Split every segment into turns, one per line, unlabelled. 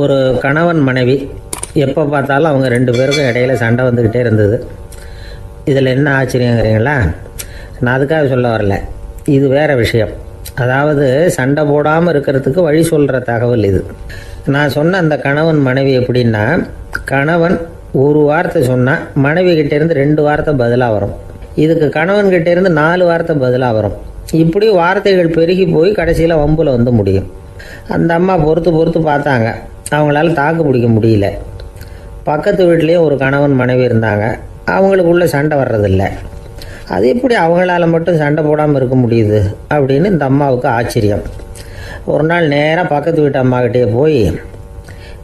ஒரு கணவன் மனைவி எப்போ பார்த்தாலும் அவங்க ரெண்டு பேருக்கும் இடையில சண்டை வந்துக்கிட்டே இருந்தது. இதில் என்ன ஆச்சரியங்கிறீங்களா? நான் அதுக்காக சொல்ல வரல, இது வேறு விஷயம். அதாவது சண்டை போடாமல் இருக்கிறதுக்கு வழி சொல்கிற தகவல் இது. நான் சொன்ன அந்த கணவன் மனைவி எப்படின்னா, கணவன் ஒரு வார்த்தை சொன்னால் மனைவி கிட்டேருந்து 2 வார்த்தை பதிலாக வரும். இதுக்கு கணவன் கிட்டேருந்து 4 வார்த்தை பதிலாக வரும். இப்படி வார்த்தைகள் பெருகி போய் கடைசியில் வம்பில் வந்து முடியும். அந்த அம்மா பொறுத்து பார்த்தாங்க, அவங்களால தாக்கு பிடிக்க முடியல. பக்கத்து வீட்லேயும் ஒரு கணவன் மனைவி இருந்தாங்க, அவங்களுக்குள்ள சண்டை வர்றதில்ல. அது எப்படி அவங்களால மட்டும் சண்டை போடாமல் இருக்க முடியுது அப்படின்னு இந்த அம்மாவுக்கு ஆச்சரியம். ஒரு நாள் நேராக பக்கத்து வீட்டு அம்மாக்கிட்டே போய்,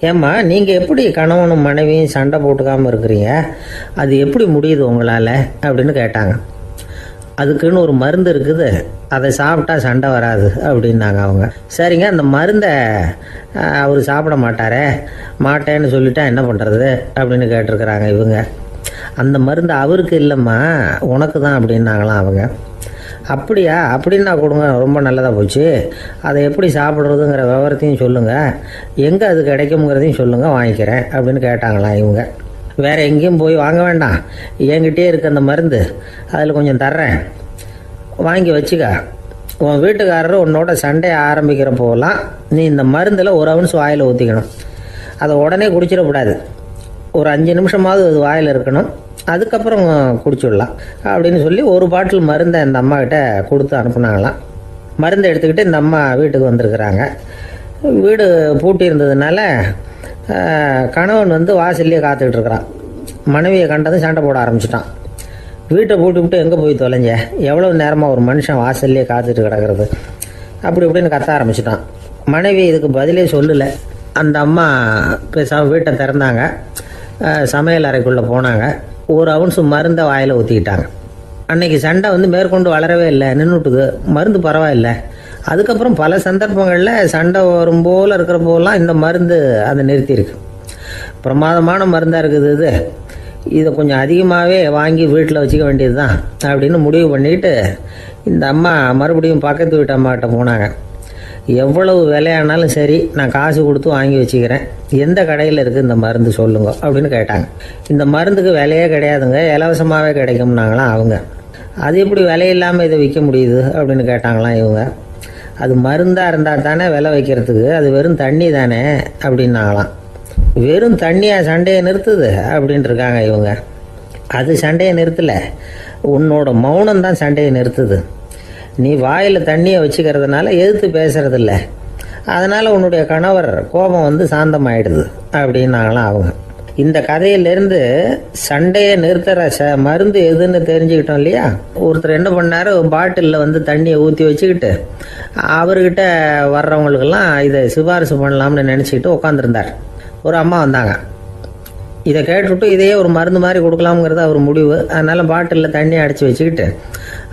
ஏம்மா நீங்கள் எப்படி கணவனும் மனைவியும் சண்டை போட்டுக்காமல் இருக்கிறீங்க, அது எப்படி முடியுது உங்களால் அப்படின்னு கேட்டாங்க. அதுக்குன்னு ஒரு மருந்து இருக்குது, அதை சாப்பிட்டா சண்டை வராது அப்படின்னாங்க அவங்க. சரிங்க, அந்த மருந்தை அவர் சாப்பிட மாட்டேன்னு சொல்லிட்டா என்ன பண்ணுறது அப்படின்னு கேட்டிருக்கிறாங்க இவங்க. அந்த மருந்து அவருக்கு இல்லைம்மா, உனக்கு தான் அப்படின்னாங்களாம் அவங்க. அப்படியா, அப்படின்னா கொடுங்க, ரொம்ப நல்லதாக போச்சு. அதை எப்படி சாப்பிட்றதுங்கிற விவரத்தையும் சொல்லுங்கள், எங்கே அது கிடைக்குங்கிறதையும் சொல்லுங்கள், வாங்கிக்கிறேன் அப்படின்னு கேட்டாங்களாம் இவங்க. வேறு எங்கேயும் போய் வாங்க வேண்டாம், என்கிட்டே இருக்க அந்த மருந்து அதில் கொஞ்சம் தர்றேன், வாங்கி வச்சுக்க. உன் வீட்டுக்காரர் உன்னோட சண்டையை ஆரம்பிக்கிற போகலாம் நீ இந்த மருந்தில் ஒரு அவுன்ஸ் வாயில் ஊற்றிக்கணும். அதை உடனே குடிச்சிடக்கூடாது, ஒரு 5 நிமிஷமாவது அது வாயில் இருக்கணும், அதுக்கப்புறம் குடிச்சிடலாம் அப்படின்னு சொல்லி ஒரு பாட்டில் மருந்தை இந்த அம்மாக்கிட்ட கொடுத்து அனுப்புனாங்களாம். மருந்தை எடுத்துக்கிட்டு இந்த அம்மா வீட்டுக்கு வந்திருக்கிறாங்க. வீடு பூட்டி இருந்ததுனால கணவன் வந்து வாசல்லையே காத்துக்கிட்டு இருக்கிறான். மனைவியை கண்டதும் சண்டை போட ஆரம்பிச்சிட்டான். வீட்டை பூட்டி விட்டு எங்கே போய் தொலைஞ்ச, எவ்வளோ நேரமாக ஒரு மனுஷன் வாசல்லையே காத்துட்டு கிடக்கிறது அப்படி இப்படின்னு கத்த ஆரம்பிச்சிட்டான். மனைவி இதுக்கு பதிலே சொல்லலை. அந்த அம்மா பேசாமல் வீட்டை திறந்தாங்க, சமையல் அறைக்குள்ளே போனாங்க, ஒரு அவுன்ஸ் மருந்தை வாயில் ஊற்றிக்கிட்டாங்க. அன்னைக்கு சண்டை வந்து மேற்கொண்டு வளரவே இல்லை, நின்றுட்டுது. மருந்து பரவாயில்ல. அதுக்கப்புறம் பல சந்தர்ப்பங்களில் சண்டை வரும் போல் இருக்கிற போலாம் இந்த மருந்து அதை நிறுத்தியிருக்கு. பிரமாதமான மருந்தாக இருக்குது இதை கொஞ்சம் அதிகமாகவே வாங்கி வீட்டில் வச்சுக்க வேண்டியது தான் அப்படின்னு முடிவு பண்ணிட்டு இந்த அம்மா மறுபடியும் பக்கத்து வீட்டு அம்மாக்கிட்ட போனாங்க. எவ்வளவு விலையானாலும் சரி, நான் காசு கொடுத்து வாங்கி வச்சுக்கிறேன், எந்த கடையில் இருக்குது இந்த மருந்து சொல்லுங்க அப்படின்னு கேட்டாங்க. இந்த மருந்துக்கு விலையே கிடையாதுங்க, இலவசமாகவே கிடைக்கும்னாங்களாம் அவங்க. அது எப்படி விலையில்லாமல் இதை விற்க முடியுது அப்படின்னு கேட்டாங்களாம் இவங்க. அது மருந்தாக இருந்தால் தானே விலை வைக்கிறதுக்கு, அது வெறும் தண்ணி தானே அப்படின்னாங்களாம். வெறும் தண்ணியாக சண்டையை நிறுத்துது அப்படின்ட்டு இருக்காங்க இவங்க. அது சண்டையை நிறுத்தலை, உன்னோட மௌனம் தான் சண்டையை நிறுத்துது. நீ வாயில் தண்ணியை வச்சுக்கிறதுனால எதிர்த்து பேசுறதில்ல, அதனால் உன்னுடைய கணவர் கோபம் வந்து சாந்தமாயிடுது அப்படின்னாங்களாம் அவங்க. இந்த கதையிலேருந்து சண்டையை நிறுத்துகிற மருந்து எதுன்னு தெரிஞ்சுக்கிட்டோம் இல்லையா? ஒருத்தர் என்ன பண்ணார், பாட்டிலில் வந்து தண்ணியை ஊற்றி வச்சுக்கிட்டு அவர்கிட்ட வர்றவங்களுக்கெல்லாம் இதை சிபாரிசு பண்ணலாம்னு நினச்சிக்கிட்டு உட்காந்துருந்தார். ஒரு அம்மா வந்தாங்க, இதை கேட்டுவிட்டு இதையே ஒரு மருந்து மாதிரி கொடுக்கலாம்ங்கிறது அவர் முடிவு. அதனால் பாட்டிலில் தண்ணி அடித்து வச்சுக்கிட்டு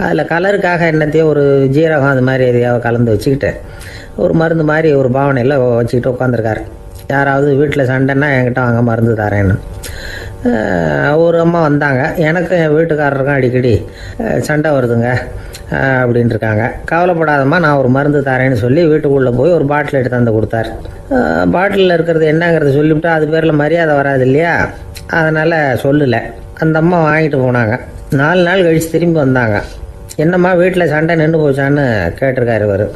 அதில் கலருக்காக என்னத்தையோ ஒரு ஜீரகம் அது மாதிரி எதையாவது கலந்து வச்சுக்கிட்டு ஒரு மருந்து மாதிரி ஒரு பாவனையில் வச்சுக்கிட்டு உட்காந்துருக்காரு. யாராவது வீட்டில் சண்டைன்னா என்கிட்ட வாங்க மருந்து தரேன்னு. ஒரு அம்மா வந்தாங்க, எனக்கு என் வீட்டுக்காரருக்கும் அடிக்கடி சண்டை வருதுங்க அப்படின்ட்டு இருக்காங்க. கவலைப்படாதம்மா, நான் ஒரு மருந்து தரேன்னு சொல்லி வீட்டுக்குள்ளே போய் ஒரு பாட்டில் எடுத்து வந்து கொடுத்தாரு. பாட்டிலில் இருக்கிறது என்னங்கிறத சொல்லிவிட்டு அது பேரில் மரியாதை வராது இல்லையா, அதனால் சொல்லலை. அந்த அம்மா வாங்கிட்டு போனாங்க. 4 நாள் கழித்து திரும்பி வந்தாங்க. என்னம்மா வீட்டில் சண்டை நின்று போச்சான்னு கேட்டிருக்காரு இவர்.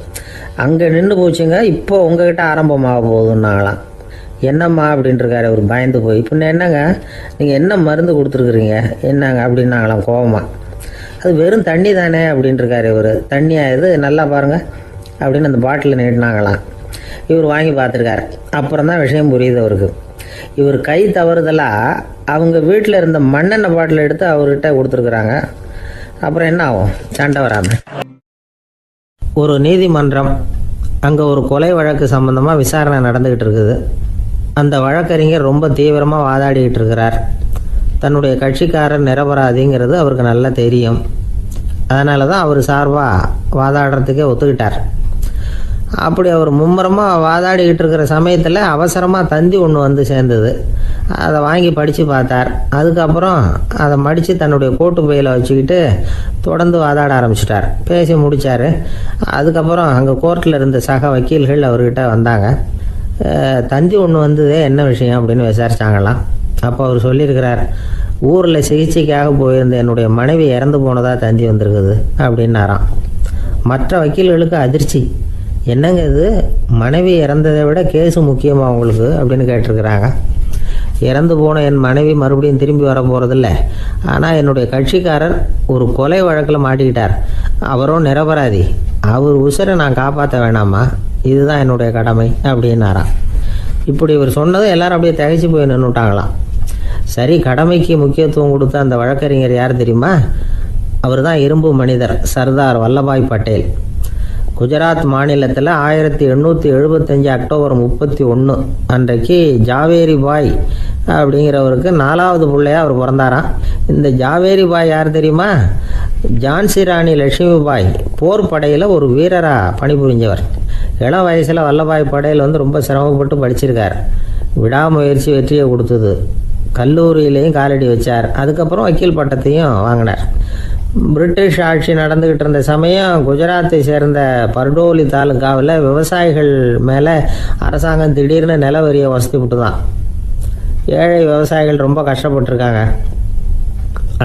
அங்கே நின்று போச்சுங்க, இப்போ உங்ககிட்ட ஆரம்பமாக போகுதுன்னாங்களாம். என்னம்மா அப்படின்ட்டுருக்காரு அவர் பயந்து போய். பின்ன என்னங்க, நீங்கள் என்ன மருந்து கொடுத்துருக்குறீங்க என்னங்க அப்படின்னாங்களாம் கோபமாக. அது வெறும் தண்ணி தானே அப்படின்ட்டுருக்காரு இவர். தண்ணியாக இது நல்லா பாருங்கள் அப்படின்னு அந்த பாட்டில் நீட்டினாங்களாம். இவர் வாங்கி பார்த்துருக்காரு. அப்புறம் தான் விஷயம் புரியுது அவருக்கு. இவர் கை தவறுதலாக அவங்க வீட்டில் இருந்த மண்ணெண்ணெய் பாட்டில் எடுத்து அவர்கிட்ட கொடுத்துருக்குறாங்க. அப்புறம் என்ன ஆகும், சண்டை வராமல். ஒரு நீதிமன்றம், அங்கே ஒரு கொலை வழக்கு சம்பந்தமாக விசாரணை நடந்துக்கிட்டு இருக்குது. அந்த வழக்கறிஞர் ரொம்ப தீவிரமாக வாதாடிக்கிட்டு இருக்கிறார். தன்னுடைய கட்சிக்காரர் நிரபராதிங்கிறது அவருக்கு நல்லா தெரியும். அதனால தான் அவர் சார்பாக வாதாடுறதுக்கே ஒத்துக்கிட்டார். அப்படி அவர் மும்முரமாக வாதாடிக்கிட்டு இருக்கிற சமயத்தில் அவசரமாக தந்தி ஒன்று வந்து சேர்ந்தது. அதை வாங்கி படித்து பார்த்தார். அதுக்கப்புறம் அதை மடித்து தன்னுடைய கோட்டு பையில் வச்சுக்கிட்டு தொடர்ந்து வாதாட ஆரம்பிச்சிட்டார். பேசி முடித்தார். அதுக்கப்புறம் அங்கே கோர்ட்டில் இருந்த சக வக்கீல்கள் அவர்கிட்ட வந்தாங்க. தந்தி ஒன்று வந்ததே, என்ன விஷயம் அப்படின்னு விசாரிச்சாங்களாம். அப்போ அவர் சொல்லியிருக்கிறார், ஊரில் சிகிச்சைக்காக போயிருந்த என்னுடைய மனைவி இறந்து போனதாக தந்தி வந்திருக்குது அப்படின்னாராம். மற்ற வக்கீல்களுக்கு அதிர்ச்சி. என்னங்க இது, மனைவி இறந்ததை விட கேஸு முக்கியமாக உங்களுக்கு அப்படின்னு கேட்டிருக்கிறாங்க. இறந்து போன என் மனைவி மறுபடியும் திரும்பி வர போகிறதில்ல, ஆனால் என்னுடைய கட்சிக்காரர் ஒரு கொலை வழக்கில் மாட்டிக்கிட்டார், அவரும் நிரபராதி, அவர் உசுரை நான் காப்பாற்ற வேணாமா, இதுதான் என்னுடைய கடமை அப்படின்னாராம். இப்படி இவர் சொன்னதும் எல்லாரும் அப்படியே திகைச்சு போய் நின்றுட்டாங்களாம். சரி, கடமைக்கு முக்கியத்துவம் கொடுத்த அந்த வழக்கறிஞர் யார் தெரியுமா? அவர் தான் இரும்பு மனிதர் சர்தார் வல்லபாய் பட்டேல். குஜராத் மாநிலத்தில் 1875 அக்டோபர் 31 அன்றைக்கு ஜாவேரி பாய் அப்படிங்கிறவருக்கு 4வது பிள்ளையா அவர் பிறந்தாராம். இந்த ஜாவேரி பாய் யார் தெரியுமா? ஜான்சி ராணி லட்சுமி பாய் போர் படையில் ஒரு வீரராக பணிபுரிஞ்சவர். இளம் வயசில் வல்லபாய் பட்டேல் ரொம்ப சிரமப்பட்டு படிச்சிருக்கார். விடாமுயற்சி வெற்றியை கொடுத்தது. கல்லூரியிலையும் காலடி வச்சார். அதுக்கப்புறம் வக்கீல் பட்டத்தையும் வாங்கினார். பிரிட்டிஷ் ஆட்சி நடந்துக்கிட்டு இருந்த சமயம் குஜராத்தை சேர்ந்த பர்டோலி தாலுக்காவில் விவசாயிகள் மேலே அரசாங்கம் திடீர்னு நில வரியை வசதி விட்டு தான். ஏழை விவசாயிகள் ரொம்ப கஷ்டப்பட்டுருக்காங்க.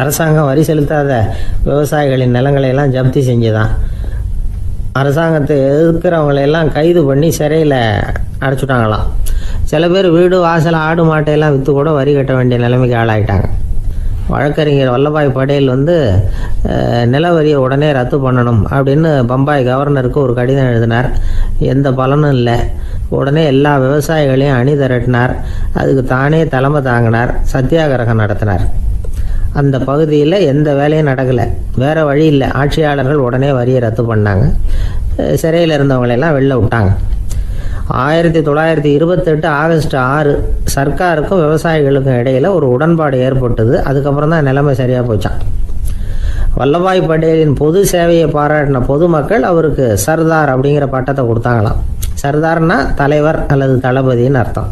அரசாங்கம் வரி செலுத்தாத விவசாயிகளின் நிலங்களையெல்லாம் ஜப்தி செஞ்சுதான். அரசாங்கத்தை எதிர்க்கிறவங்களையெல்லாம் கைது பண்ணி சிறையில் அடைச்சுட்டாங்களாம். சில பேர் வீடு வாசல் ஆடு மாட்டையெல்லாம் விற்று கூட வரி கட்ட வேண்டிய நிலைமைக்கு ஆளாயிட்டாங்க. வழக்கறிஞர் வல்லபாய் பட்டேல் நில வரியை உடனே ரத்து பண்ணணும் அப்படின்னு பம்பாய் கவர்னருக்கு ஒரு கடிதம் எழுதினார். எந்த பலனும் இல்லை. உடனே எல்லா விவசாயிகளையும் அணி திரட்டினார். அதுக்கு தானே தலைமை தாங்கினார். சத்தியாகிரகம் நடத்தினார். அந்த பகுதியில் எந்த வேலையும் நடக்கலை. வேறு வழி இல்லை. ஆட்சியாளர்கள் உடனே வரியை ரத்து பண்ணாங்க. சிறையில் இருந்தவங்களெல்லாம் வெளில விட்டாங்க. 1928 ஆகஸ்ட் 6 சர்க்காருக்கும் விவசாயிகளுக்கும் இடையில் ஒரு உடன்பாடு ஏற்பட்டது. அதுக்கப்புறம் தான் நிலைமை சரியாக போச்சான். வல்லபாய் பட்டேலின் பொது சேவையை பாராட்டின பொதுமக்கள் அவருக்கு சர்தார் அப்படிங்கிற பட்டத்தை கொடுத்தாங்களாம். சர்தார்னா தலைவர் அல்லது தளபதின்னு அர்த்தம்.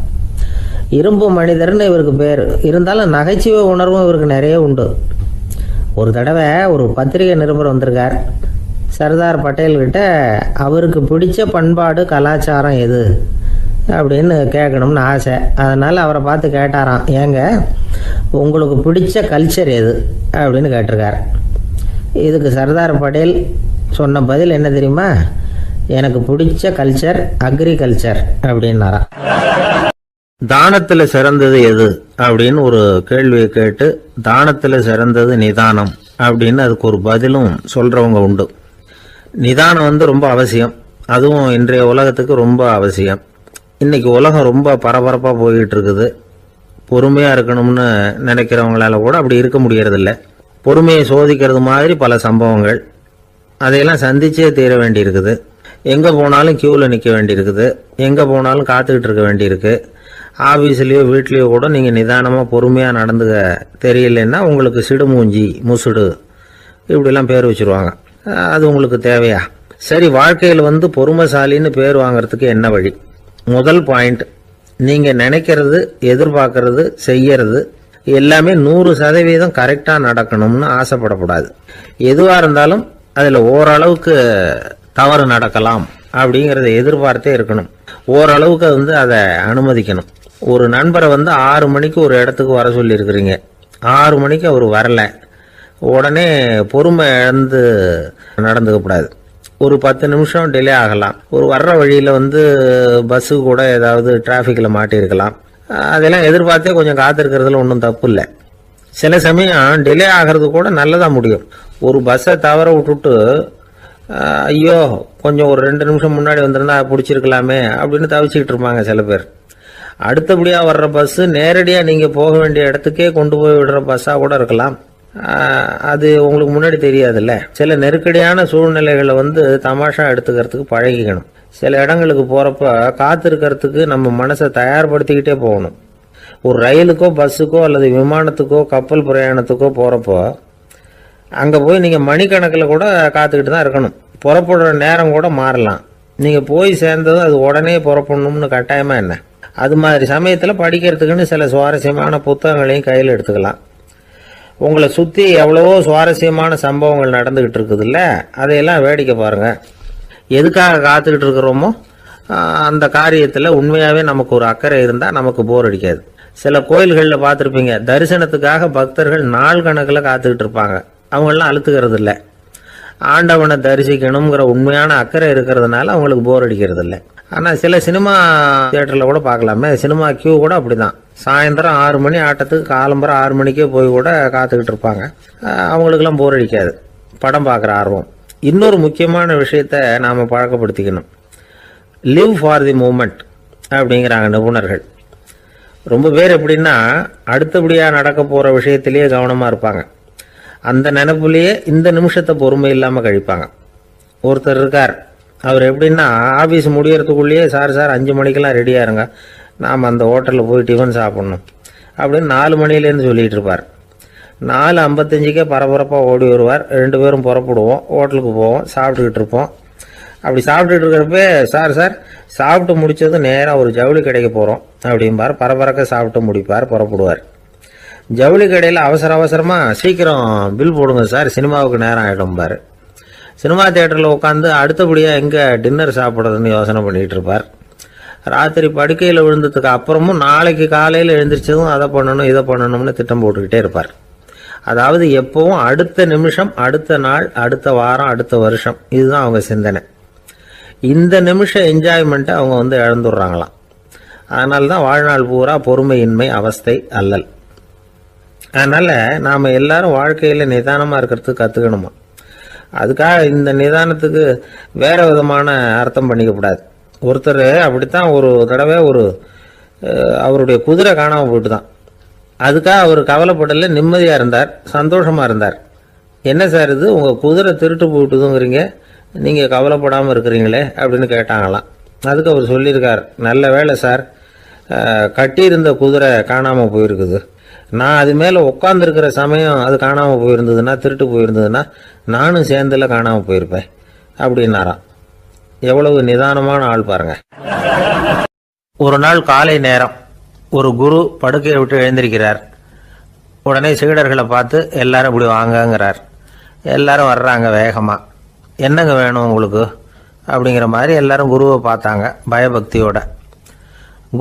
இரும்பு மனிதர்னு இவருக்கு பேர். இருந்தாலும் நகைச்சுவை உணர்வும் இவருக்கு நிறைய உண்டு. ஒரு தடவை ஒரு பத்திரிகை நிருபர் வந்திருக்கார். சர்தார் பட்டேல்கிட்ட அவருக்கு பிடிச்ச பண்பாடு கலாச்சாரம் எது அப்படின்னு கேட்கணும்னு ஆசை. அதனால் அவரை பார்த்து கேட்டாராம், ஏங்க உங்களுக்கு பிடிச்ச கல்ச்சர் எது அப்படின்னு கேட்டிருக்கார். இதுக்கு சர்தார் பட்டேல் சொன்ன பதில் என்ன தெரியுமா? எனக்கு பிடிச்ச கல்ச்சர் அக்ரிகல்ச்சர் அப்படின்னாராம். தானத்தில் சிறந்தது எது அப்படின்னு ஒரு கேள்வியை கேட்டு, தானத்தில் சிறந்தது நிதானம் அப்படின்னு அதுக்கு ஒரு பதிலும் சொல்கிறவங்க உண்டு. நிதானம் ரொம்ப அவசியம். அதுவும் இன்றைய உலகத்துக்கு ரொம்ப அவசியம். இன்னைக்கு உலகம் ரொம்ப பரபரப்பாக போய்கிட்டு இருக்குது. பொறுமையாக இருக்கணும்னு நினைக்கிறவங்களால கூட அப்படி இருக்க முடியறதில்ல. பொறுமையை சோதிக்கிறது மாதிரி பல சம்பவங்கள். அதையெல்லாம் சந்திச்சே தீர வேண்டியிருக்குது. எங்கே போனாலும் கியூவில் நிற்க வேண்டியிருக்குது. எங்கே போனாலும் காத்துக்கிட்டு இருக்க வேண்டியிருக்கு. ஆஃபீஸ்லேயோ வீட்லேயோ கூட நீங்கள் நிதானமாக பொறுமையாக நடந்துக்க தெரியலன்னா உங்களுக்கு சிடுமூஞ்சி, முசுடு இப்படிலாம் பேர் வச்சுருவாங்க. அது உங்களுக்கு தேவையா? சரி, வாழ்க்கையில் பொறுமைசாலின்னு பேர் வாங்கிறதுக்கு என்ன வழி? முதல் பாயிண்ட், நீங்கள் நினைக்கிறது, எதிர்பார்க்கறது, செய்யறது எல்லாமே 100% கரெக்டாக நடக்கணும்னு ஆசைப்படக்கூடாது. எதுவாக இருந்தாலும் அதில் ஓரளவுக்கு தவறு நடக்கலாம் அப்படிங்கிறத எதிர்பார்த்தே இருக்கணும். ஓரளவுக்கு அதை அனுமதிக்கணும். ஒரு நண்பரை 6 மணிக்கு ஒரு இடத்துக்கு வர சொல்லியிருக்கிறீங்க. 6 மணிக்கு அவர் வரல. உடனே பொறுமை இழந்து நடந்துக்கக்கூடாது. ஒரு 10 நிமிஷம் டிலே ஆகலாம். ஒரு வர்ற வழியில் பஸ்ஸு கூட ஏதாவது டிராஃபிக்கில் மாட்டியிருக்கலாம். அதெல்லாம் எதிர்பார்த்தே கொஞ்சம் காத்திருக்கிறதுல ஒன்றும் தப்பு இல்லை. சில சமயம் டிலே ஆகிறது கூட நல்லதாக முடியும். ஒரு பஸ்ஸை தவற விட்டுட்டு, ஐயோ கொஞ்சம் ஒரு 2 நிமிஷம் முன்னாடி வந்திருந்தா பிடிச்சிருக்கலாமே அப்படின்னு தவிச்சிக்கிட்டு இருப்பாங்க சில பேர். அடுத்தபடியாக வர்ற பஸ்ஸு நேரடியாக நீங்கள் போக வேண்டிய இடத்துக்கே கொண்டு போய் விடுற பஸ்ஸாக கூட இருக்கலாம். அது உங்களுக்கு முன்னாடி தெரியாதுல்ல. சில நெருக்கடியான சூழ்நிலைகளை தமாஷா எடுத்துக்கிறதுக்கு பழகிக்கணும். சில இடங்களுக்கு போகிறப்ப காத்திருக்கிறதுக்கு நம்ம மனசை தயார்படுத்திக்கிட்டே போகணும். ஒரு ரயிலுக்கோ பஸ்ஸுக்கோ அல்லது விமானத்துக்கோ கப்பல் பிரயாணத்துக்கோ போகிறப்போ அங்கே போய் நீங்கள் மணிக்கணக்கில் கூட காத்துக்கிட்டு தான் இருக்கணும். புறப்படுற நேரம் கூட மாறலாம். நீங்கள் போய் சேர்ந்ததும் அது உடனே புறப்படணும்னு கட்டாயமாக என்ன? அது மாதிரி சமயத்தில் படிக்கிறதுக்குன்னு சில சுவாரஸ்யமான புத்தகங்களையும் கையில் எடுத்துக்கலாம். உங்களை சுற்றி எவ்வளவோ சுவாரஸ்யமான சம்பவங்கள் நடந்துக்கிட்டு இருக்குதுல்ல, அதையெல்லாம் வேடிக்கை பாருங்கள். எதுக்காக காத்துக்கிட்டு இருக்கிறோமோ அந்த காரியத்தில் உண்மையாகவே நமக்கு ஒரு அக்கறை இருந்தால் நமக்கு போர் அடிக்காது. சில கோயில்களில் பார்த்துருப்பீங்க, தரிசனத்துக்காக பக்தர்கள் நாள் கணக்கில் காத்துக்கிட்டு இருப்பாங்க. அவங்களெலாம் அழுத்துக்கிறது இல்லை. ஆண்டவனை தரிசிக்கணுங்கிற உண்மையான அக்கறை இருக்கிறதுனால அவங்களுக்கு போர் அடிக்கிறது இல்லை. ஆனால் சில சினிமா தியேட்டரில் கூட பார்க்கலாமே, சினிமா கியூ கூட அப்படி தான். சாயந்தரம் 6 மணி ஆட்டத்துக்கு காலம்பரம் 6 மணிக்கே போய் கூட காத்துக்கிட்டு இருப்பாங்க. அவங்களுக்கெல்லாம் போர் அடிக்காது, படம் பார்க்குற ஆர்வம். இன்னொரு முக்கியமான விஷயத்தை நாம் பழக்கப்படுத்திக்கணும். லிவ் ஃபார் தி மூமெண்ட் அப்படிங்கிறாங்க நிபுணர்கள். ரொம்ப பேர் எப்படின்னா அடுத்தபடியாக நடக்க போகிற விஷயத்திலேயே கவனமாக இருப்பாங்க. அந்த நினைப்புலேயே இந்த நிமிஷத்தை பொறுமை இல்லாமல் கழிப்பாங்க. ஒருத்தர் இருக்கார், அவர் எப்படின்னா ஆஃபீஸ் முடியறதுக்குள்ளேயே சார் 5 மணிக்கெல்லாம் ரெடியாக இருங்க, நாம் அந்த ஹோட்டலில் போய் டிஃபன் சாப்பிட்ணும் அப்படின்னு 4 மணிலேருந்து சொல்லிகிட்டு இருப்பார். 4:55 பரபரப்பாக ஓடி வருவார். 2 பேரும் புறப்படுவோம், ஹோட்டலுக்கு போவோம், சாப்பிட்டுக்கிட்டு இருப்போம். அப்படி சாப்பிட்டுட்டு இருக்கிறப்ப சார் சாப்பிட்டு முடித்ததும் நேராக ஒரு ஜவுளி கடைக்கு போகிறோம் அப்படிம்பார். பரபரக்க சாப்பிட்டு முடிப்பார், புறப்படுவார். ஜவுளி கடையில் அவசரமாக சீக்கிரம் பில் போடுங்க சார், சினிமாவுக்கு நேரம் ஆகிடும்பார். சினிமா தியேட்டரில் உட்காந்து அடுத்தபடியாக எங்கே டின்னர் சாப்பிட்றதுன்னு யோசனை பண்ணிகிட்டு இருப்பார். ராத்திரி படுக்கையில் விழுந்ததுக்கு அப்புறமும் நாளைக்கு காலையில் எழுந்திரிச்சதும் அதை பண்ணணும் இதை பண்ணணும்னு திட்டம் போட்டுக்கிட்டே இருப்பார். அதாவது எப்பவும் அடுத்த நிமிஷம், அடுத்த நாள், அடுத்த வாரம், அடுத்த வருஷம், இதுதான் அவங்க சிந்தனை. இந்த நிமிஷம் என்ஜாய்மெண்ட்டை அவங்க இழந்துடுறாங்களாம். அதனால தான் வாழ்நாள் பூரா பொறுமையின்மை, அவஸ்தை, அல்லல். அதனால் நாம் எல்லாரும் வாழ்க்கையில் நிதானமாக இருக்கிறதுக்கு கற்றுக்கணுமா. அதுக்காக இந்த நிதானத்துக்கு வேறு விதமான அர்த்தம் பண்ணிக்கக்கூடாது. ஒருத்தர் அப்படித்தான் ஒரு தடவை அவருடைய குதிரை காணாமல் போயிட்டு தான். அதுக்காக அவர் கவலைப்படலை, நிம்மதியாக இருந்தார், சந்தோஷமாக இருந்தார். என்ன சார் இது, உங்கள் குதிரை திருட்டு போயிட்டுதுங்கிறீங்க, நீங்கள் கவலைப்படாமல் இருக்கிறீங்களே அப்படின்னு கேட்டாங்களாம். அதுக்கு அவர் சொல்லியிருக்கார், நல்ல வேலை சார், கட்டியிருந்த குதிரை காணாமல் போயிருக்குது. நான் அது மேலே உட்காந்துருக்கிற சமயம் அது காணாமல் போயிருந்ததுன்னா, திருட்டு போயிருந்ததுன்னா நானும் சேர்ந்துல காணாமல் போயிருப்பேன் அப்படின்னாராம். எவ்வளவு நிதானமான ஆள் பாருங்க. ஒரு நாள் காலை நேரம் ஒரு குரு படுக்கையை விட்டு எழுந்திருக்கிறார். உடனே சீடர்களை பார்த்து எல்லாரும் இப்படி வாங்கங்கிறார். எல்லாரும் வர்றாங்க வேகமாக. என்னங்க வேணும் உங்களுக்கு அப்படிங்கிற மாதிரி எல்லாரும் குருவை பார்த்தாங்க பயபக்தியோட.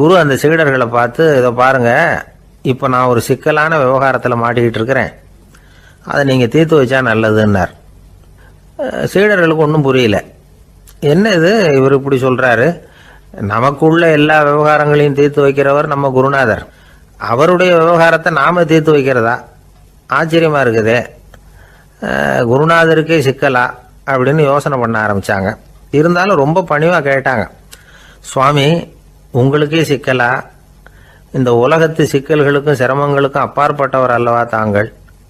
குரு அந்த சீடர்களை பார்த்து, இதை பாருங்கள், இப்போ நான் ஒரு சிக்கலான விவகாரத்தில் மாட்டிக்கிட்டு இருக்கிறேன், அதை நீங்கள் தீர்த்து வச்சா நல்லதுன்னார். சீடர்களுக்கு ஒன்றும் புரியல. என்ன இது, இவர் இப்படி சொல்கிறாரு, நமக்குள்ள எல்லா விவகாரங்களையும் தீர்த்து வைக்கிறவர் நம்ம குருநாதர், அவருடைய விவகாரத்தை நாம் தீர்த்து வைக்கிறதா, ஆச்சரியமாக இருக்குதே, குருநாதருக்கே சிக்கலா அப்படின்னு யோசனை பண்ண ஆரம்பித்தாங்க. இருந்தாலும் ரொம்ப பணிவாக கேட்டாங்க, சுவாமி உங்களுக்கே சிக்கலா, இந்த உலகத்து சிக்கல்களுக்கும் சிரமங்களுக்கும் அப்பாற்பட்டவர் அல்லவா தாங்கள்,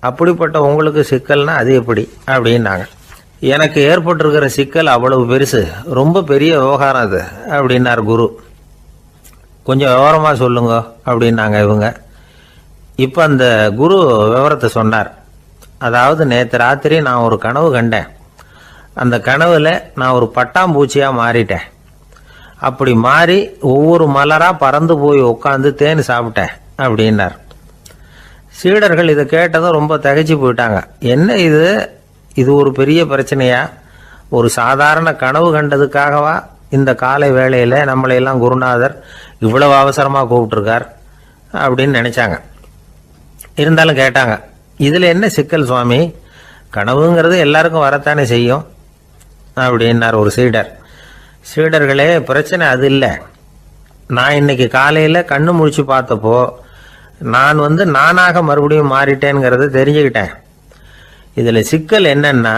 அப்படிப்பட்ட உங்களுக்கு சிக்கல்னா அது எப்படி அப்படின்னாங்க. எனக்கு ஏற்பட்டிருக்கிற சிக்கல் அவ்வளவு பெருசு, ரொம்ப பெரிய விவகாரம் அது அப்படின்னார் குரு. கொஞ்சம் விவரமாக சொல்லுங்க அப்படின்னாங்க இவங்க. இப்போ அந்த குரு விவரத்தை சொன்னார். அதாவது நேற்று ராத்திரி நான் ஒரு கனவு கண்டேன். அந்த கனவில் நான் ஒரு பட்டாம்பூச்சியாக மாறிட்டேன். அப்படி மாறி ஒவ்வொரு மலராக பறந்து போய் உட்காந்து தேன் சாப்பிட்டேன் அப்படின்னார். சீடர்கள் இதை கேட்டதும் ரொம்ப திகைச்சு போயிட்டாங்க. என்ன இது ஒரு பெரிய பிரச்சனையா, ஒரு சாதாரண கனவு கண்டதுக்காகவா இந்த காலை வேளையில் நம்மளையெல்லாம் குருநாதர் இவ்வளவு அவசரமாக கூப்பிட்டுருக்கார் அப்படின்னு நினச்சாங்க. இருந்தாலும் கேட்டாங்க, இதில் என்ன சிக்கல் சுவாமி, கனவுங்கிறது எல்லாருக்கும் வரத்தானே செய்யும் அப்படின்னார் ஒரு சீடர். சீடர்களே, பிரச்சனை அது இல்லை. நான் இன்னைக்கு காலையில் கண்ணு முழிச்சு பார்த்தப்போ நான் நானாக மறுபடியும் மாறிட்டேங்கிறத தெரிஞ்சுக்கிட்டேன். இதில் சிக்கல் என்னன்னா,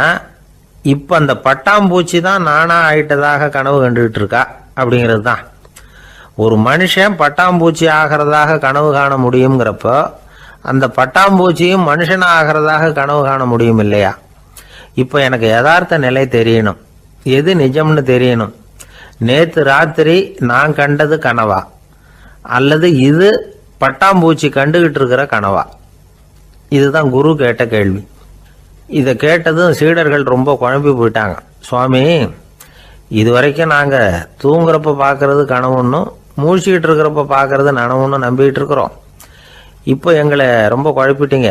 இப்போ அந்த பட்டாம்பூச்சி தான் நானாக ஆயிட்டதாக கனவு கண்டுகிட்டு இருக்கா அப்படிங்கிறது தான். ஒரு மனுஷன் பட்டாம்பூச்சி ஆகிறதாக கனவு காண முடியுங்கிறப்போ அந்த பட்டாம்பூச்சியும் மனுஷனாக ஆகிறதாக கனவு காண முடியும் இல்லையா? இப்போ எனக்கு யதார்த்த நிலை தெரியணும், எது நிஜம்னு தெரியணும். நேற்று ராத்திரி நான் கண்டது கனவா, அல்லது இது பட்டாம்பூச்சி கண்டுகிட்டு இருக்கிற கனவா? இதுதான் குரு கேட்ட கேள்வி. இதை கேட்டதும் சீடர்கள் ரொம்ப குழம்பி போயிட்டாங்க. சுவாமி, இது வரைக்கும் நாங்கள் தூங்குறப்ப பார்க்கறது கனவுன்னும் மூழ்கிட்டு இருக்கிறப்ப பார்க்கறது நனவுன்னு நம்பிக்கிட்டு இருக்கிறோம். இப்போ எங்களை ரொம்ப குழப்பிட்டீங்க,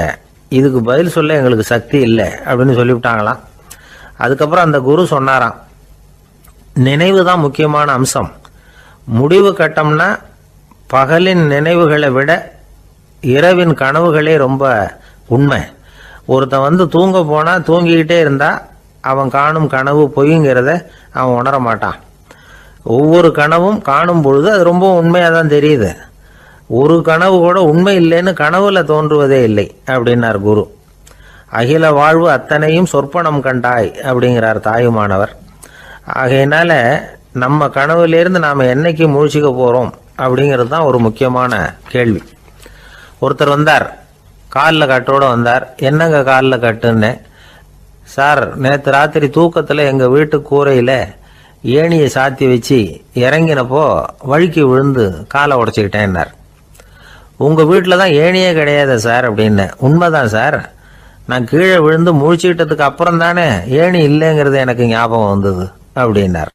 இதுக்கு பதில் சொல்ல எங்களுக்கு சக்தி இல்லை அப்படின்னு சொல்லிவிட்டாங்களாம். அதுக்கப்புறம் அந்த குரு சொன்னாராம், நினைவு தான் முக்கியமான அம்சம், முடிவு கட்டம்னா பகலின் நினைவுகளை விட இரவின் கனவுகளே ரொம்ப உண்மை. ஒருத்தன் தூங்க போனால் தூங்கிக்கிட்டே இருந்தால் அவன் காணும் கனவு பொய்ங்கிறத அவன் உணர மாட்டான். ஒவ்வொரு கனவும் காணும் பொழுது அது ரொம்ப உண்மையாக தான் தெரியுது. ஒரு கனவு கூட உண்மை இல்லைன்னு கனவுல தோன்றுவதே இல்லை அப்படின்னார் குரு. அகில வாழ்வு அத்தனையும் சொற்பனம் கண்டாய் அப்படிங்கிறார் தாயுமானவர். ஆகையினால நம்ம கனவுலேருந்து நாம் என்னைக்கு முழிச்சிக்க போகிறோம் அப்படிங்கிறது தான் ஒரு முக்கியமான கேள்வி. ஒருத்தர் வந்தார், காலில் கட்டோடு வந்தார். என்னங்க காலில் கட்டுன்னு? சார், நேற்று ராத்திரி தூக்கத்தில் எங்கள் வீட்டு கூரையில் ஏணியை சாத்தி வச்சு இறங்கினப்போ வழுக்கி விழுந்து காலை உடச்சிக்கிட்டேன்னார். உங்கள் வீட்டில் தான் ஏணியே கிடையாது சார் அப்படின்னு. உண்மைதான் சார், நான் கீழே விழுந்து முழிச்சுக்கிட்டதுக்கு அப்புறம் தானே ஏணி இல்லைங்கிறது எனக்கு ஞாபகம் வந்தது அப்படின்னார்.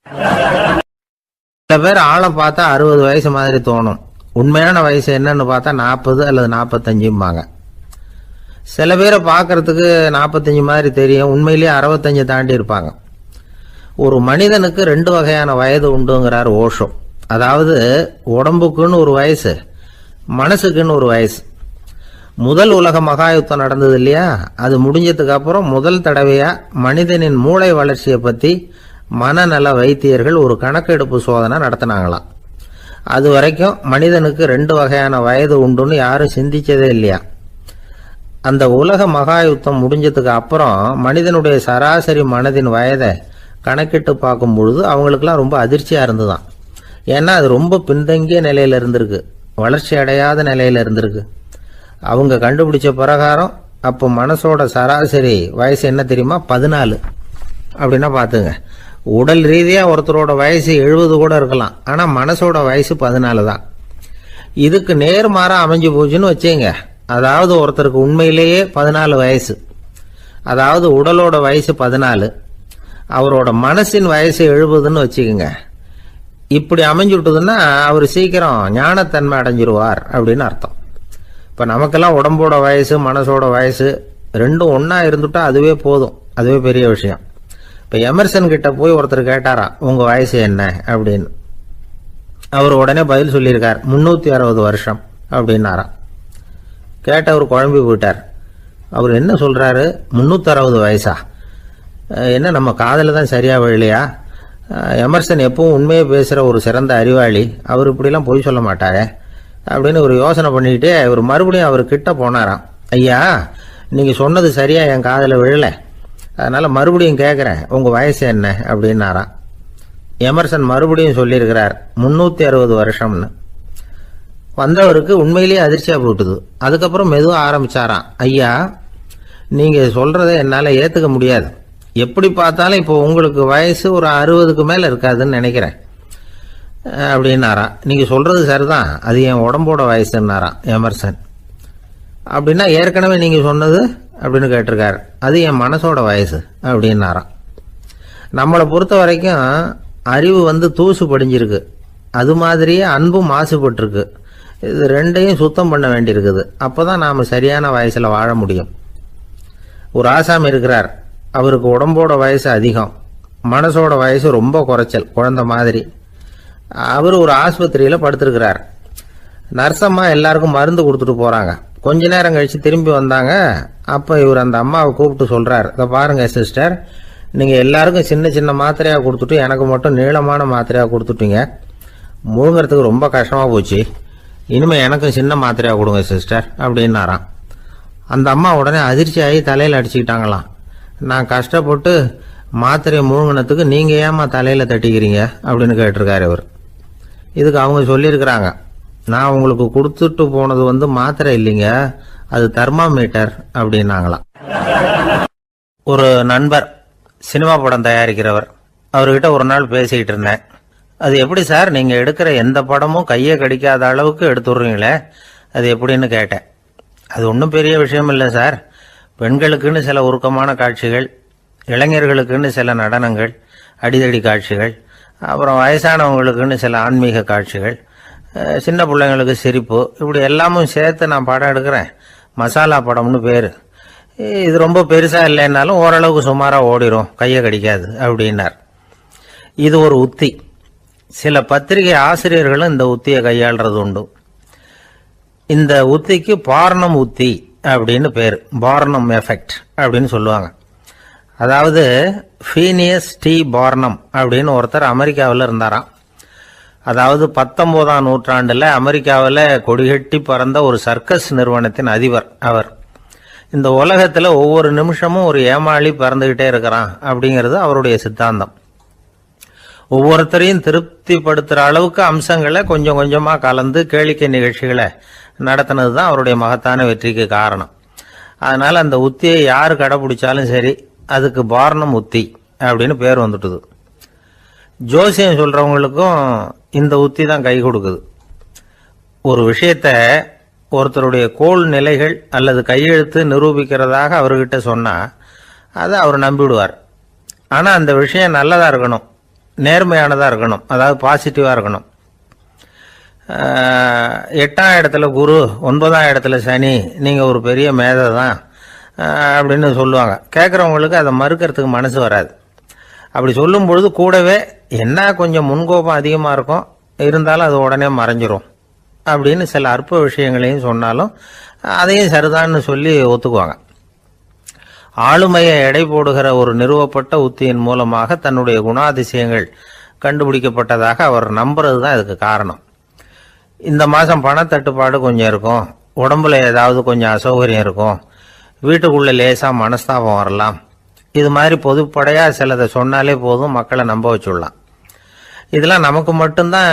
சில பேர் ஆளை பார்த்தா 60 வயசு மாதிரி தோணும். உண்மையான வயசு என்னன்னு பார்த்தா 40 அல்லது 45ம்பாங்க. சில பேரை பார்க்கறதுக்கு 45 மாதிரி தெரியும், உண்மையிலேயே 65 தாண்டி இருப்பாங்க. ஒரு மனிதனுக்கு 2 வகையான வயது உண்டுங்கிறார் ஓஷோ. அதாவது உடம்புக்குன்னு ஒரு வயசு, மனசுக்குன்னு ஒரு வயசு. முதல் உலக மகாயுத்தம் நடந்தது இல்லையா, அது முடிஞ்சதுக்கு அப்புறம் முதல் தடவையா மனிதனின் மூளை வளர்ச்சியை பற்றி மனநல வைத்தியர்கள் ஒரு கணக்கெடுப்பு சோதனை நடத்தினாங்களாம். அது வரைக்கும் மனிதனுக்கு 2 வகையான வயது உண்டுன்னு யாரும் சிந்திச்சதே இல்லையா. அந்த உலக மகாயுத்தம் முடிஞ்சதுக்கு அப்புறம் மனிதனுடைய சராசரி மனதின் வயதை கணக்கிட்டு பார்க்கும் பொழுது அவங்களுக்குலாம் ரொம்ப அதிர்ச்சியாக இருந்துதான். ஏன்னா அது ரொம்ப பின்தங்கிய நிலையில் இருந்திருக்கு, வளர்ச்சி அடையாத நிலையில் இருந்திருக்கு. அவங்க கண்டுபிடிச்ச பிரகாரம் அப்போ மனசோட சராசரி வயசு என்ன தெரியுமா? 14. அப்படின்னா பார்த்துங்க, உடல் ரீதியாக ஒருத்தரோட வயசு 70 கூட இருக்கலாம், ஆனால் மனசோட வயசு 14 தான். இதுக்கு நேர்மாறாக அமைஞ்சு போச்சுன்னு வச்சுங்க. அதாவது ஒருத்தருக்கு உண்மையிலேயே 14 வயசு, அதாவது உடலோட வயசு 14, அவரோட மனசின் வயசு 70ன்னு வச்சுக்கோங்க. இப்படி அமைஞ்சுட்டுதுன்னா அவர் சீக்கிரம் ஞானத்தன்மை அடைஞ்சிருவார் அப்படின்னு அர்த்தம். இப்போ நமக்கெல்லாம் உடம்போட வயசு மனசோட வயசு ரெண்டும் ஒன்றா இருந்துட்டா அதுவே போதும், அதுவே பெரிய விஷயம். இப்போ எமர்சன் கிட்ட போய் ஒருத்தர் கேட்டாராம், உங்கள் வயசு என்ன அப்படின்னு. அவர் உடனே பதில் சொல்லியிருக்கார், 360 வருஷம் அப்படின்னாராம். கேட்டவர் குழம்பி போயிட்டார். அவர் என்ன சொல்கிறாரு, 360 வயசா? என்ன நம்ம காதில் தான் சரியாக விழலையா? எமர்சன் எப்பவும் உண்மையை பேசுகிற ஒரு சிறந்த அறிவாளி, அவர் இப்படிலாம் பொய் சொல்ல மாட்டாரே அப்படின்னு ஒரு யோசனை பண்ணிக்கிட்டே இவர் மறுபடியும் அவர் கிட்ட போனாராம். ஐயா, நீங்கள் சொன்னது சரியாக என் காதில் விழலை, அதனால் மறுபடியும் கேட்குறேன், உங்கள் வயசு என்ன அப்படின்னாராம். எமர்சன் மறுபடியும் சொல்லியிருக்கிறார், 360 வருஷம்னு. வந்தவருக்கு உண்மையிலேயே அதிர்ச்சியாக போட்டுது. அதுக்கப்புறம் மெதுவாக ஆரம்பிச்சாராம், ஐயா, நீங்கள் சொல்கிறத என்னால் ஏற்றுக்க முடியாது. எப்படி பார்த்தாலும் இப்போ உங்களுக்கு வயசு ஒரு 60க்கு மேலே இருக்காதுன்னு நினைக்கிறேன் அப்படின்னாராம். நீங்கள் சொல்கிறது சரிதான், அது என் உடம்போட வயசுன்னாராம் எமர்சன். அப்படின்னா ஏற்கனவே நீங்கள் சொன்னது அப்படின்னு கேட்டிருக்காரு, அது என் மனசோட வயசு அப்படின்னாராம். நம்மளை பொறுத்த வரைக்கும் அறிவு தூசு படிஞ்சிருக்கு, அது மாதிரியே அன்பும் மாசுபட்டுருக்கு. இது ரெண்டையும் சுத்தம் பண்ண வேண்டியிருக்குது. அப்போ தான் நாம் சரியான வயசில் வாழ முடியும். ஒரு ஆசாமி இருக்கிறார், அவருக்கு உடம்போட வயசு அதிகம், மனசோட வயசு ரொம்ப குறைச்சல், குழந்தை மாதிரி. அவர் ஒரு ஆஸ்பத்திரியில் படுத்திருக்கிறார். நர்சம்மா எல்லாருக்கும் மருந்து கொடுத்துட்டு போகிறாங்க. கொஞ்ச நேரம் கழித்து திரும்பி வந்தாங்க. அப்போ இவர் அந்த அம்மாவை கூப்பிட்டு சொல்கிறார், இதை பாருங்கள் சிஸ்டர், நீங்கள் எல்லாருக்கும் சின்ன சின்ன மாத்திரையாக கொடுத்துட்டு எனக்கு மட்டும் நீளமான மாத்திரையாக கொடுத்துட்டீங்க. முழுங்கிறதுக்கு ரொம்ப கஷ்டமாக போச்சு. இனிமேல் எனக்கும் சின்ன மாத்திரையாக கொடுங்க சிஸ்டர் அப்படின்னாராம். அந்த அம்மா உடனே அதிர்ச்சியாகி தலையில் அடிச்சுக்கிட்டாங்களாம். நான் கஷ்டப்பட்டு மாத்திரையை முழுங்கினத்துக்கு நீங்கள் ஏமா தலையில் தட்டிக்கிறீங்க அப்படின்னு கேட்டிருக்காரு இவர். இதுக்கு அவங்க சொல்லியிருக்கிறாங்க, நான் உங்களுக்கு கொடுத்துட்டு போனது மாத்திரை இல்லைங்க, அது தெர்மாமீட்டர் அப்படின்னாங்களாம். ஒரு நண்பர் சினிமா படம் தயாரிக்கிறவர், அவர்கிட்ட ஒரு நாள் பேசிக்கிட்டு இருந்தேன். அது எப்படி சார், நீங்கள் எடுக்கிற எந்த படமும் கையை கடிக்காத அளவுக்கு எடுத்துடுறீங்களே, அது எப்படின்னு கேட்டேன். அது ஒன்றும் பெரிய விஷயம் இல்லை சார், பெண்களுக்குன்னு சில உருக்கமான காட்சிகள், இளைஞர்களுக்குன்னு சில நடனங்கள், அடிதடி காட்சிகள், அப்புறம் வயசானவங்களுக்குன்னு சில ஆன்மீக காட்சிகள், சின்ன பிள்ளைங்களுக்கு சிரிப்பு, இப்படி எல்லாமும் சேர்த்து நான் படம் எடுக்கிறேன். மசாலா படம்னு பேர். இது ரொம்ப பெருசாக இல்லைன்னாலும் ஓரளவுக்கு சுமாராக ஓடிடும், கையை கடிக்காது அப்படின்னார். இது ஒரு உத்தி. சில பத்திரிகை ஆசிரியர்களும் இந்த உத்தியை கையாளுறது உண்டு. இந்த உத்திக்கு பார்னம் உத்தி அப்படின்னு பேர். பார்னம் எஃபெக்ட் அப்படின்னு சொல்லுவாங்க. அதாவது ஃபீனியஸ் டி பார்னம் அப்படின்னு ஒருத்தர் அமெரிக்காவில் இருந்தாராம். அதாவது 19ஆம் நூற்றாண்டில் அமெரிக்காவில் கொடிகட்டி பறந்த ஒரு சர்க்கஸ் நிறுவனத்தின் அதிபர் அவர். இந்த உலகத்தில் ஒவ்வொரு நிமிஷமும் ஒரு ஏமாளி பறந்துகிட்டே இருக்கிறான் அப்படிங்கிறது அவருடைய சித்தாந்தம். ஒவ்வொருத்தரையும் திருப்திப்படுத்துகிற அளவுக்கு அம்சங்களை கொஞ்சம் கொஞ்சமாக கலந்து கேளிக்கை நிகழ்ச்சிகளை நடத்தினது தான் அவருடைய மகத்தான வெற்றிக்கு காரணம். அதனால் அந்த உத்தியை யார் கடைப்பிடிச்சாலும் சரி, அதுக்கு பார்னம் உத்தி அப்படின்னு பேர் வந்துட்டுது. ஜோசியம் சொல்கிறவங்களுக்கும் இந்த உத்தி தான் கை கொடுக்குது. ஒரு விஷயத்த ஒருத்தருடைய கோள் நிலைகள் அல்லது கையெழுத்து நிரூபிக்கிறதாக அவர்கிட்ட சொன்னால் அதை அவர் நம்பிவிடுவார். ஆனால் அந்த விஷயம் நல்லதாக இருக்கணும், நேர்மையானதாக இருக்கணும், அதாவது பாசிட்டிவாக இருக்கணும். 8ஆம் இடத்துல குரு, 9ஆம் இடத்துல சனி, நீங்கள் ஒரு பெரிய மேதை தான் அப்படின்னு சொல்லுவாங்க. கேட்குறவங்களுக்கு அதை மறுக்கிறதுக்கு மனசு வராது. அப்படி சொல்லும் பொழுது கூடவே என்ன கொஞ்சம் முன்கோபம் அதிகமாக இருக்கும், இருந்தாலும் அது உடனே மறைஞ்சிரும் அப்படின்னு சில அற்ப விஷயங்களையும் சொன்னாலும் அதையும் சரிதான்னு சொல்லி ஒத்துக்குவாங்க. ஆளுமையை எடை போடுகிற ஒரு நிறுவப்பட்ட உத்தியின் மூலமாக தன்னுடைய குணாதிசயங்கள் கண்டுபிடிக்கப்பட்டதாக அவர் நம்புறது தான் இதுக்கு காரணம். இந்த மாதம் பணத்தட்டுப்பாடு கொஞ்சம் இருக்கும், உடம்புல ஏதாவது கொஞ்சம் அசௌகரியம் இருக்கும், வீட்டுக்குள்ளே லேசாக மனஸ்தாபம் வரலாம். இது மாதிரி பொதுப்படையாக சிலதை சொன்னாலே போதும், மக்களை நம்ப வச்சுடலாம். இதெல்லாம் நமக்கு மட்டும்தான்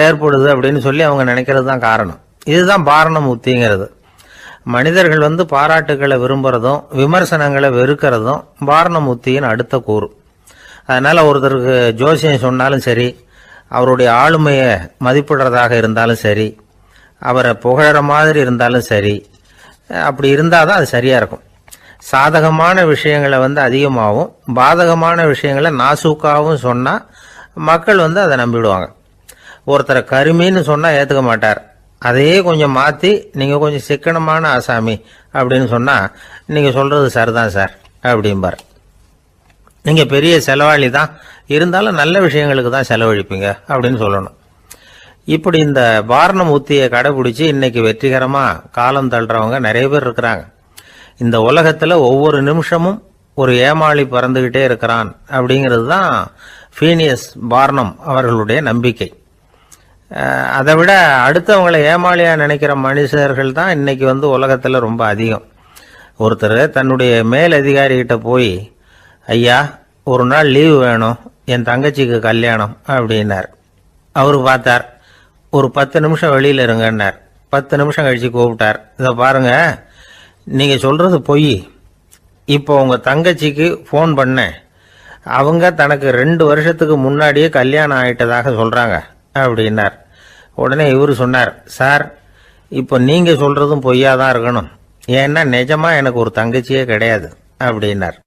ஏற்படுது அப்படின்னு சொல்லி அவங்க நினைக்கிறது தான் காரணம். இதுதான் பார்னம் உத்திங்கிறது. மனிதர்கள் பாராட்டுக்களை விரும்புகிறதும் விமர்சனங்களை வெறுக்கிறதும் பார்னம் உத்தியின் அடுத்த கூறு. அதனால் ஒருத்தருக்கு ஜோசியம் சொன்னாலும் சரி, அவருடைய ஆளுமையை மதிப்பிடுறதாக இருந்தாலும் சரி, அவரை புகழற மாதிரி இருந்தாலும் சரி, அப்படி இருந்தால் தான் அது சரியாக இருக்கும். சாதகமான விஷயங்களை அதிகமாகவும் பாதகமான விஷயங்களை நாசூக்காகவும் சொன்னால் மக்கள் அதை நம்பிவிடுவாங்க. ஒருத்தரை கருமின்னு சொன்னால் ஏற்றுக்க மாட்டார். அதையே கொஞ்சம் மாற்றி நீங்கள் கொஞ்சம் சிக்கனமான ஆசாமி அப்படின்னு சொன்னால் நீங்கள் சொல்கிறது சரிதான் சார் அப்படிம்பார். நீங்கள் பெரிய செலவாளி தான், இருந்தாலும் நல்ல விஷயங்களுக்கு தான் செலவழிப்பீங்க அப்படின்னு சொல்லணும். இப்படி இந்த பார்னம் உத்தியை கடைபிடிச்சி இன்னைக்கு வெற்றிகரமாக காலம் தள்ளுறவங்க நிறைய பேர் இருக்கிறாங்க. இந்த உலகத்தில் ஒவ்வொரு நிமிஷமும் ஒரு ஏமாளி பறந்துக்கிட்டே இருக்கிறான் அப்படிங்கிறது தான் ஃபீனியஸ் பார்னம் அவர்களுடைய நம்பிக்கை. அதை விட அடுத்தவங்களை ஏமாளியாக நினைக்கிற மனுஷர்கள் தான் இன்னைக்கு உலகத்தில் ரொம்ப அதிகம். ஒருத்தர் தன்னுடைய மேல் அதிகாரிகிட்ட போய், ஐயா ஒரு நாள் லீவு வேணும், என் தங்கச்சிக்கு கல்யாணம் அப்படின்னார். அவர் பார்த்தார், ஒரு 10 நிமிஷம் வெளியில் இருங்கன்னார். 10 நிமிஷம் கழித்து கூப்பிட்டார், இதை பாருங்க, நீங்கள் சொல்கிறது பொய். இப்போ உங்கள் தங்கச்சிக்கு ஃபோன் பண்ணேன், அவங்க தனக்கு 2 வருஷத்துக்கு முன்னாடியே கல்யாணம் ஆகிட்டதாக சொல்கிறாங்க அப்படின்னார். உடனே இவர் சொன்னார், சார் இப்போ நீங்கள் சொல்கிறதும் பொய்யாக தான் இருக்கணும், ஏன்னா நிஜமாக எனக்கு ஒரு தங்கச்சியே கிடையாது அப்படின்னார்.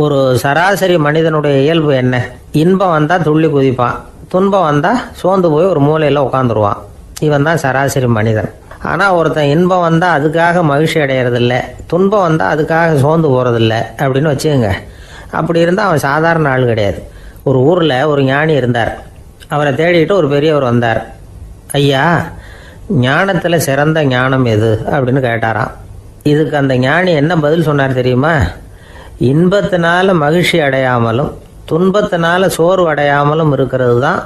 ஒரு சராசரி மனிதனுடைய இயல்பு என்ன? இன்பம் வந்தால் துள்ளி குதிப்பான், துன்பம் வந்தால் சோர்ந்து போய் ஒரு மூலையில் உட்காந்துருவான். இவன் தான் சராசரி மனிதன். ஆனால் ஒருத்தன் இன்பம் வந்தால் அதுக்காக மகிழ்ச்சி அடையிறதில்ல, துன்பம் வந்தால் அதுக்காக சோர்ந்து போகிறதில்ல அப்படின்னு வச்சுக்கோங்க. அப்படி இருந்தால் அவன் சாதாரண ஆள் கிடையாது. ஒரு ஊரில் ஒரு ஞானி இருந்தார். அவரை தேடிட்டு ஒரு பெரியவர் வந்தார். ஐயா, ஞானத்தில் சிறந்த ஞானம் எது அப்படின்னு கேட்டாராம். இதுக்கு அந்த ஞானி என்ன பதில் சொன்னார் தெரியுமா? இன்பத்தினால மகிழ்ச்சி அடையாமலும் துன்பத்தினால சோர்வு அடையாமலும் இருக்கிறது தான்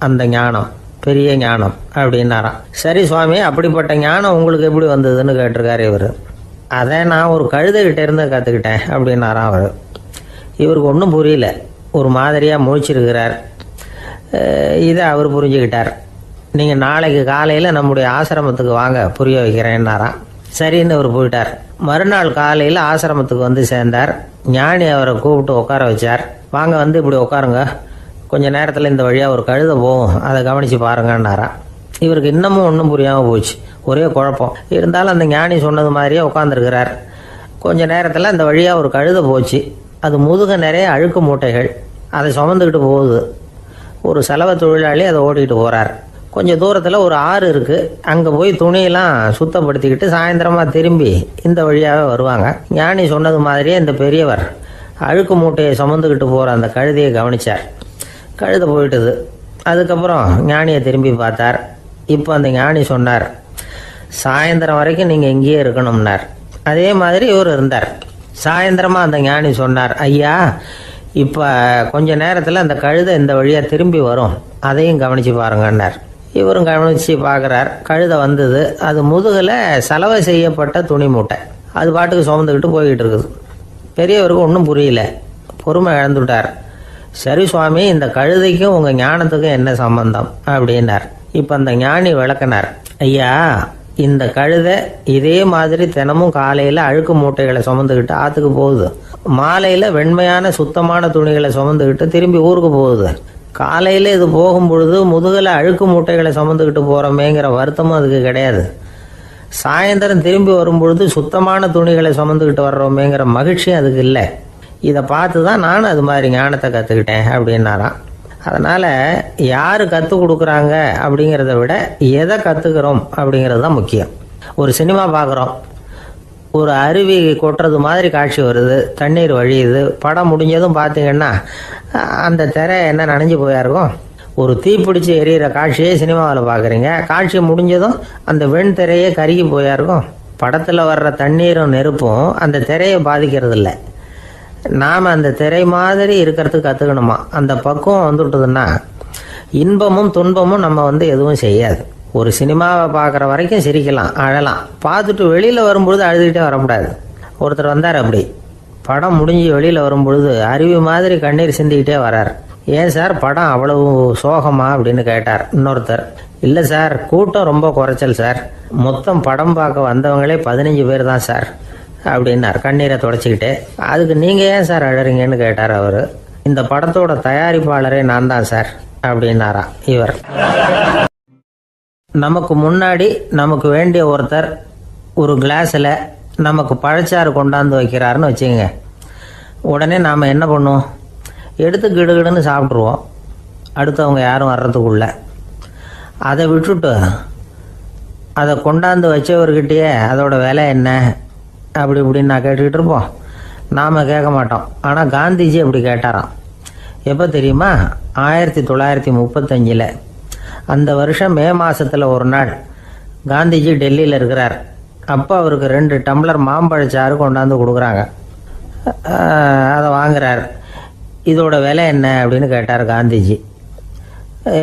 அந்த ஞானம், பெரிய ஞானம் அப்படின்னாராம். சரி சுவாமி, அப்படிப்பட்ட ஞானம் உங்களுக்கு எப்படி வந்ததுன்னு கேட்டிருக்காரு இவர். அதை நான் ஒரு கழுதைகிட்ட இருந்து கற்றுக்கிட்டேன் அப்படின்னாராம் அவர். இவருக்கு ஒன்றும் புரியல, ஒரு மாதிரியாக முழிச்சிருக்கிறார். இதை அவர் புரிஞ்சுக்கிட்டார். நீங்கள் நாளைக்கு காலையில் நம்முடைய ஆசிரமத்துக்கு வாங்க, புரிய வைக்கிறேன்னாராம். சரின்னு அவர் போயிட்டார். மறுநாள் காலையில் ஆசிரமத்துக்கு சேர்ந்தார். ஞானி அவரை கூப்பிட்டு உட்கார வச்சார். வாங்க இப்படி உட்காருங்க, கொஞ்ச நேரத்தில் இந்த வழியாக ஒரு கழுதை போகும், அதை கவனித்து பாருங்கன்னாராம். இவருக்கு இன்னமும் ஒன்றும் புரியாமல் போச்சு, ஒரே குழப்பம். இருந்தாலும் அந்த ஞானி சொன்னது மாதிரியே உட்காந்துருக்கிறார். கொஞ்ச நேரத்தில் அந்த வழியாக ஒரு கழுதை போச்சு. அது முதுக நிறைய அழுக்கு மூட்டைகள், அதை சுமந்துக்கிட்டு போகுது. ஒரு சலவை தொழிலாளி அதை ஓட்டிகிட்டு போகிறார். கொஞ்சம் தூரத்தில் ஒரு ஆறு இருக்குது, அங்கே போய் துணியெல்லாம் சுத்தப்படுத்திக்கிட்டு சாயந்தரமாக திரும்பி இந்த வழியாகவே வருவாங்க. ஞானி சொன்னது மாதிரியே இந்த பெரியவர் அழுக்கு மூட்டையை சுமந்துக்கிட்டு போகிற அந்த கழுதையை கவனித்தார். கழுதை போயிட்டுது. அதுக்கப்புறம் ஞானியை திரும்பி பார்த்தார். இப்போ அந்த ஞானி சொன்னார், சாயந்தரம் வரைக்கும் நீங்கள் இங்கேயே இருக்கணும்னார். அதே மாதிரி இவர் இருந்தார். சாயந்தரமாக அந்த ஞானி சொன்னார், ஐயா இப்போ கொஞ்ச நேரத்தில் அந்த கழுதை இந்த வழியாக திரும்பி வரும், அதையும் கவனித்து பாருங்கன்னார். இவரும் கவனித்து பார்க்குறார். கழுதை வந்தது. அது முதுகில் சலவை செய்யப்பட்ட துணி மூட்டை. அது பாட்டுக்கு சுமந்துக்கிட்டு போய்கிட்டு இருக்குது. பெரியவருக்கு ஒன்றும் புரியல, பொறுமை இழந்துட்டார். சரி சுவாமி, இந்த கழுதைக்கும் உங்கள் ஞானத்துக்கும் என்ன சம்பந்தம் அப்படின்னார். இப்போ அந்த ஞானி விளக்கினார், ஐயா இந்த கழுதை இதே மாதிரி தினமும் காலையில் அழுக்கு மூட்டைகளை சுமந்துக்கிட்டு ஆற்றுக்கு போகுது, மாலையில் வெண்மையான சுத்தமான துணிகளை சுமந்துக்கிட்டு திரும்பி ஊருக்கு போகுது. காலையில் இது போகும் பொழுது முதுகில் அழுக்கு மூட்டைகளை சுமந்துக்கிட்டு போகிறோமேங்கிற வருத்தமும் அதுக்கு கிடையாது. சாயந்தரம் திரும்பி வரும்பொழுது சுத்தமான துணிகளை சுமந்துக்கிட்டு வர்றோமேங்கிற மகிழ்ச்சியும் அதுக்கு இல்லை. இதை பார்த்து தான் நானும் அது மாதிரி ஞானத்தை கற்றுக்கிட்டேன் அப்படின்னாராம். அதனால் யார் கற்றுக் கொடுக்குறாங்க அப்படிங்கிறத விட எதை கற்றுக்கிறோம் அப்படிங்கிறது தான் முக்கியம். ஒரு சினிமா பார்க்குறோம், ஒரு அருவி கொட்டுறது மாதிரி காட்சி வருது, தண்ணீர் வழியுது. படம் முடிஞ்சதும் பார்த்தீங்கன்னா அந்த திரை என்ன நனைஞ்சு போயா இருக்கும். ஒரு தீப்பிடிச்சு எரியிற காட்சியே சினிமாவில் பார்க்குறீங்க, காட்சி முடிஞ்சதும் அந்த வெண் திரையே கருகி போயா இருக்கும். படத்தில் வர்ற தண்ணீரும் நெருப்பும் அந்த திரையை பாதிக்கிறது இல்லை. நாம் அந்த திரை மாதிரி இருக்கிறதுக்கு கற்றுக்கணுமா. அந்த பக்குவம் வந்துவிட்டதுன்னா இன்பமும் துன்பமும் நம்ம எதுவும் செய்யாது. ஒரு சினிமாவை பார்க்குற வரைக்கும் சிரிக்கலாம், அழலாம். பார்த்துட்டு வெளியில் வரும்பொழுது அழுதுகிட்டே வரக்கூடாது. ஒருத்தர் வந்தார், அப்படி படம் முடிஞ்சு வெளியில் வரும்பொழுது அருவி மாதிரி கண்ணீர் சிந்திக்கிட்டே வரார். ஏன் சார் படம் அவ்வளவு சோகமா அப்படின்னு கேட்டார். இன்னொருத்தர், இல்லை சார் கூட்டம் ரொம்ப குறைச்சல் சார், மொத்தம் படம் பார்க்க வந்தவங்களே 15 பேர் தான் சார் அப்படின்னார் கண்ணீரை தொடச்சிக்கிட்டே. அதுக்கு நீங்கள் ஏன் சார் அழறீங்கன்னு கேட்டார் அவர். இந்த படத்தோட தயாரிப்பாளரே நான் தான் சார் அப்படின்னாரா இவர். நமக்கு முன்னாடி நமக்கு வேண்டிய ஒருத்தர் ஒரு கிளாஸில் நமக்கு பழச்சாறு கொண்டாந்து வைக்கிறாருன்னு வச்சுக்கோங்க. உடனே நாம் என்ன பண்ணுவோம், எடுத்து கிடுகிடுன்னு சாப்பிட்ருவோம் அடுத்தவங்க யாரும் வர்றதுக்குள்ள. அதை விட்டுட்டு அதை கொண்டாந்து வச்சவர்கிட்டயே அதோட விலை என்ன அப்படி இப்படின்னு நான் கேட்டுக்கிட்டு இருப்போம். நாம் கேட்க மாட்டோம். ஆனால் காந்திஜி அப்படி கேட்டாராம். எப்போ தெரியுமா, 1935. அந்த வருஷம் மே மாதத்தில் ஒரு நாள் காந்திஜி டெல்லியில் இருக்கிறார். அப்போ அவருக்கு 2 டம்ளர் மாம்பழச்சாறு கொண்டாந்து கொடுக்குறாங்க. அதை வாங்குறார். இதோட விலை என்ன அப்படின்னு கேட்டார் காந்திஜி.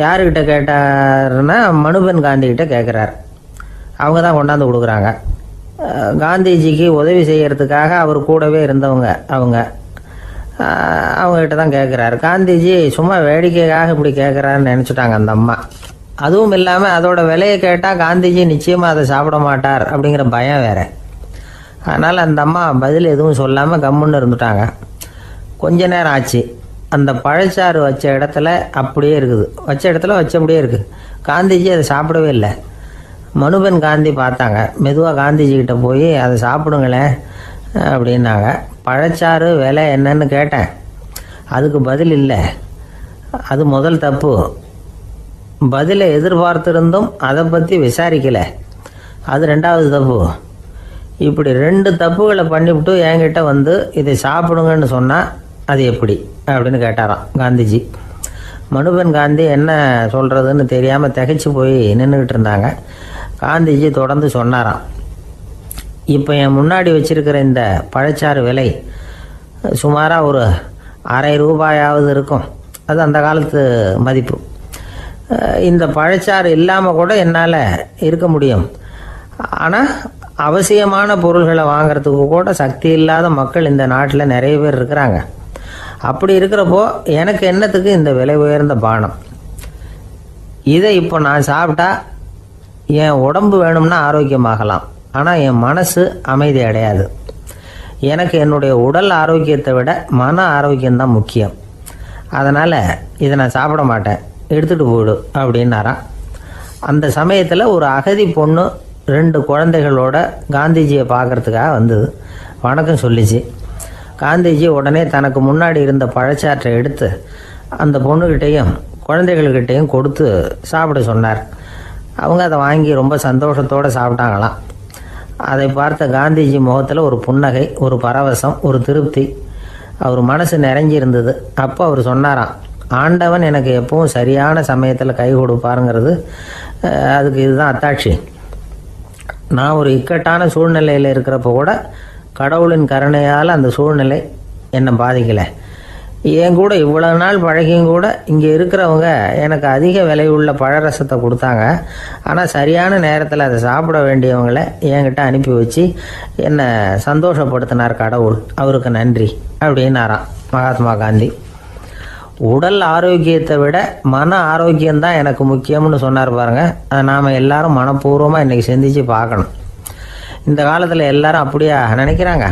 யாருக்கிட்ட கேட்டாருன்னா மனுபென் காந்திகிட்ட கேட்குறார். அவங்க தான் கொண்டாந்து கொடுக்குறாங்க. காந்திஜிக்கு உதவி செய்கிறதுக்காக அவர் கூடவே இருந்தவங்க அவங்ககிட்ட தான் கேட்குறாரு. காந்திஜி சும்மா வேடிக்கைக்காக இப்படி கேட்குறாருன்னு நினச்சிட்டாங்க அந்த அம்மா. அதுவும் இல்லாமல் அதோட விலையை கேட்டால் காந்திஜி நிச்சயமாக அதை சாப்பிட மாட்டார் அப்படிங்கிற பயம் வேறு. அதனால் அந்த அம்மா பதில் எதுவும் சொல்லாமல் கம்முன்னு இருந்துட்டாங்க. கொஞ்ச நேரம் ஆச்சு. அந்த பழச்சாறு வச்ச இடத்துல அப்படியே இருக்குது, வச்ச இடத்துல வச்சபடியே இருக்குது. காந்திஜி அதை சாப்பிடவே இல்லை. மனுபென் காந்தி பார்த்தாங்க. மெதுவாக காந்திஜிக்கிட்ட போய் அதை சாப்பிடுங்களேன் அப்படின்னாங்க. பழச்சாறு விலை என்னன்னு கேட்டேன், அதுக்கு பதில் இல்லை. அது முதல் தப்பு. பதிலை எதிர்பார்த்திருந்தும் அதை பற்றி விசாரிக்கலை, அது 2வது தப்பு. இப்படி 2 தப்புகளை பண்ணிவிட்டு என்கிட்ட வந்து இதை சாப்பிடுங்கன்னு சொன்னால் அது எப்படி அப்படின்னு கேட்டாராம் காந்திஜி. மனுபென் காந்தி என்ன சொல்கிறதுன்னு தெரியாமல் திகைச்சு போய் நின்றுக்கிட்டு இருந்தாங்க. காந்திஜி தொடர்ந்து சொன்னாராம், இப்போ என் முன்னாடி வச்சிருக்கிற இந்த பழச்சாறு விலை சுமாராக ஒரு ₹1/2 இருக்கும். அது அந்த காலத்து மதிப்பு. இந்த பழச்சாறு இல்லாமல் கூட என்னால் இருக்க முடியும். ஆனால் அவசியமான பொருள்களை வாங்கிறதுக்கு கூட சக்தி இல்லாத மக்கள் இந்த நாட்டில் நிறைய பேர் இருக்கிறாங்க. அப்படி இருக்கிறப்போ எனக்கு என்னத்துக்கு இந்த விலை உயர்ந்த பானம்? இதை இப்போ நான் சாப்பிட்டா என் உடம்பு வேணும்னா ஆரோக்கியமாகலாம், ஆனால் என் மனசு அமைதி அடையாது. எனக்கு என்னுடைய உடல் ஆரோக்கியத்தை விட மன ஆரோக்கியம்தான் முக்கியம். அதனால் இதை நான் சாப்பிட மாட்டேன், எடுத்துகிட்டு போயிடு அப்படின்னாராம். அந்த சமயத்தில் ஒரு அகதி பொண்ணு 2 குழந்தைகளோட காந்திஜியை பார்க்குறதுக்காக வந்தது. வணக்கம் சொல்லிச்சு. காந்திஜி உடனே தனக்கு முன்னாடி இருந்த பழச்சாற்றை எடுத்து அந்த பொண்ணுக்கிட்டையும் குழந்தைகள்கிட்டையும் கொடுத்து சாப்பிட சொன்னார். அவங்க அதை வாங்கி ரொம்ப சந்தோஷத்தோடு சாப்பிட்டாங்களாம். அதை பார்த்த காந்திஜி முகத்தில் ஒரு புன்னகை, ஒரு பரவசம், ஒரு திருப்தி. அவர் மனசு நிறைஞ்சி இருந்தது. அப்போ அவர் சொன்னாராம், ஆண்டவன் எனக்கு எப்பவும் சரியான சமயத்தில் கை கொடுப்பாருங்கிறது அதுக்கு இதுதான் அத்தாட்சி. நான் ஒரு இக்கட்டான சூழ்நிலையில் இருக்கிறப்ப கூட கடவுளின் கருணையால் அந்த சூழ்நிலை என்னை பாதிக்கலை. என் கூட இவ்வளோ நாள் பழகியும் கூட இங்கே இருக்கிறவங்க எனக்கு அதிக விலை உள்ள பழரசத்தை கொடுத்தாங்க. ஆனால் சரியான நேரத்தில் அதை சாப்பிட வேண்டியவங்களை என்கிட்ட அனுப்பி வச்சு என்னை சந்தோஷப்படுத்தினார் கடவுள், அவருக்கு நன்றி அப்படின்னாராம் மகாத்மா காந்தி. உடல் ஆரோக்கியத்தை விட மன ஆரோக்கியம்தான் எனக்கு முக்கியம்னு சொன்னார் பாருங்க. அதை நாம் எல்லாரும் மனப்பூர்வமாக இன்றைக்கி சிந்திச்சு பார்க்கணும். இந்த காலத்தில் எல்லாரும் அப்படியா நினைக்கிறாங்க?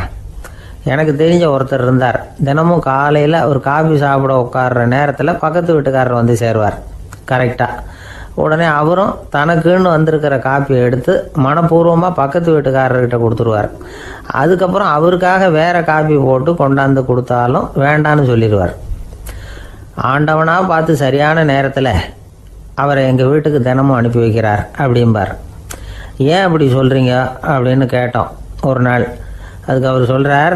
எனக்கு தெரிஞ்ச ஒருத்தர் இருந்தார். தினமும் காலையில் ஒரு காஃபி சாப்பிட உட்கார்ற நேரத்தில் பக்கத்து வீட்டுக்காரர் வந்து சேருவார் கரெக்டாக. உடனே அவரும் தனக்குன்னு வந்திருக்கிற காப்பியை எடுத்து மனப்பூர்வமாக பக்கத்து வீட்டுக்காரர்கிட்ட கொடுத்துருவார். அதுக்கப்புறம் அவருக்காக வேறு காப்பி போட்டு கொண்டாந்து கொடுத்தாலும் வேண்டான்னு சொல்லிடுவார். ஆண்டவனாக பார்த்து சரியான நேரத்தில் அவரை எங்கள் வீட்டுக்கு தினமும் அனுப்பி வைக்கிறார் அப்படிம்பார். ஏன் அப்படி சொல்கிறீங்க அப்படின்னு கேட்டோம் ஒரு நாள். அதுக்கு அவர் சொல்கிறார்,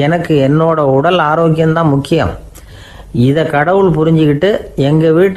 எனக்கு என்னோட உடல் ஆரோக்கியம்தான் முக்கியம். இதை கடவுள் புரிஞ்சுக்கிட்டு எங்கள் வீட்டு